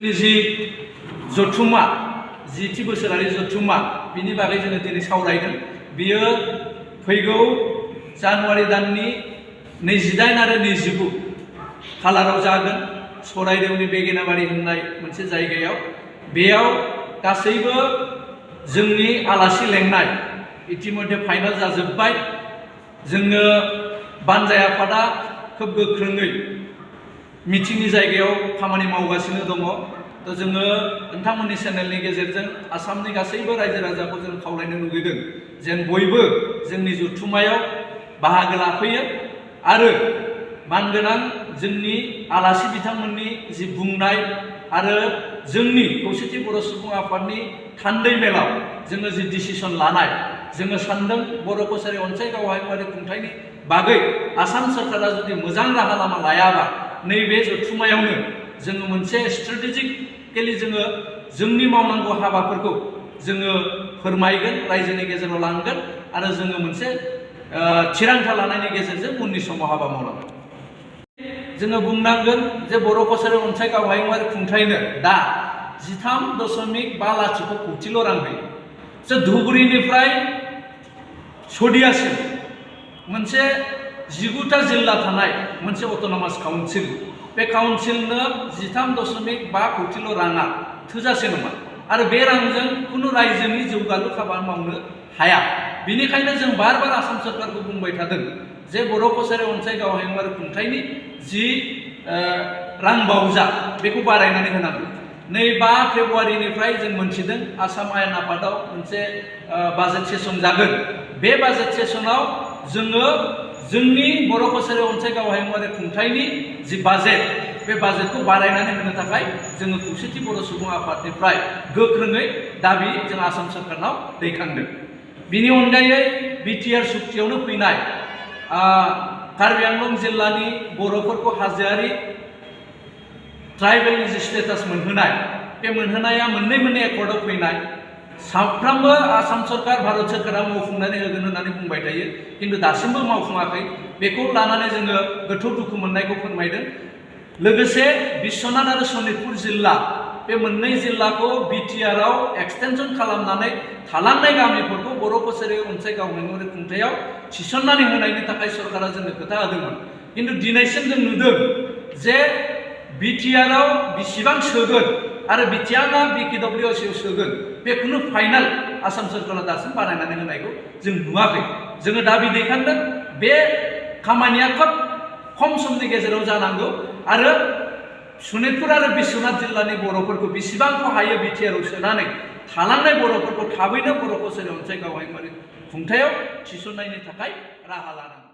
जि जथुमा जिथि बोसोरारि जथुमा बिनि बागै जोङो दिनै सावरायदों। बियो फैगौ जानुवारि दाननि 28 आरो 29 खालाराव जागोन सराइदेवनि बेगेनाबारि होननाय मोनसे जायगायाव। बेयाव गासैबो जोंनि आलासि लेंनाय इतिमध्ये फाइनाल जाजोब्बाय। जोङो बानजाय आफादा खोब गोख्रोङै मिटिंनि जायगायाव खामानि मावगासिनो दङ। तो जोङो नोंथांमोननि चेनेलनि गेजेरजों आसामनि गासैबो रायजो राजाखौ जों खावलायनो लुगैदों जेन बयबो जोंनि जथुमायाव बाहागो लाफैयो आरो मानगोनां जोंनि आलासि बिथांमोननि जि बुंनाय आरो जोंनि खौसेथि बर' सुबुं आफादनि थान्दै मेलाव जोङो जि डिसिसन लानाय, जोङो सानदों बर' कछारी अनसाय हायुङारि खुंथायनि बागै आसाम सोरखारा जुदि मोजां राहा लामा लायाबा नैबे जथुमायावनो जोङो मोनसे स्ट्रेटेजिकलि जोङो जोंनि मावनांगौ हाबाफोरखौ जोङो फोरमायगोन, रायजोनि गेजेराव लांगोन आरो जोङो मोनसे थिरांथा लानायनि गेजेरजों उननि समाव हाबा मावलांगोन। जोङो बुंनांगोन जे बर' कछारी अनसाय हायुङारि खुंथायनो दा 13.5 लाख कौटिल' रां होयो। जे धुबुरीनिफ्राय सदियासिम मोनसे 19टा जिल्ला थानाय मोनसे अट'नमास काउन्सिल, बे काउन्सिलनो 13.5 कौटिल' राङा थोजासे नङा आरो बे रांजों कुनु रायजोनि जौगालु खामानि मावनो हाया। बेनिखायनो जों बार बार आसाम सोरखारखौ बुंबाय थादों जे बर' कछारी अनसाय हायुङारि खुंथायनि जि रां बावजा बेखौ बारायनानै होनांगौ। नै 5 फेब्रुवारिनिफ्राय जों मोनथिदों आसाम आयेन आफादाव मोनसे बाजेट सेसन जागोन। बे बाजेट सेसनाव जोङो जोंनि बर' कछारी अनसाय हायुङारि खुंथायनि जि बाजेट, बे बाजेटखौ बारायनानै होनो थाखाय जोङो खौसेथि बर' सुबुं आफादनिफ्राय गोख्रोङै दाबि जों आसाम सोरखारनाव दैखांदों। बिनि अनगायै बिटिआर सुक्तियावनो फैनाय कार्बि आंलं जिल्लानि बर'फोरखौ हाजोआरि ट्राइबेलनि जि स्टेटास मोनहोनाय, बे मोनहोनाया मोननै एकर्डआव फैनाय। साफ्रोमबो आसाम सरकार भारत सोरखारा मावफुंनानै होगोन होननानै बुंबाय थायो, किन्तु दासिमबो मावफुङाखै। बेखौ लानानै जोङो गोथौ दुखु मोननायखौ फोरमायदों। लोगोसे बिश्वनाथ आरो सनितपुर जिल्ला, बे मोननै जिल्लाखौ बिटिआरआव एक्सटेनसन खालामनानै थालांनाय गामिफोरखौ बर' कछारी अनसाय हायुङारि खुंथायाव थिसननानै होनायनि थाखाय सरकारा जोंनो खोथा होदोंमोन। किन्तु दिनैसिम जों नुदों जे बिटिआरआव बेसेबां सोगोन आरो बिथिङा बिकेडब्लिउएसआव सोगोन, बे खुनु फाइनाल आसाम सोरखारा दासिम बानायनानै होनायखौ जों नुवाखै। जोङो दाबि दैखांदों बे खामानिया खोब खम समनि गेजेराव जानांगौ आरो सनितपुर आरो बिश्वनाथ जिल्लानि बर'फोरखौ बेसेबांखौ हायो बिटिआरआव सोनानै थालांनाय बर'फोरखौ थाबैनो बर' कछारी अनसाय हायुङारि खुंथायाव थिसननायनि थाखाय राहा लानांगौ।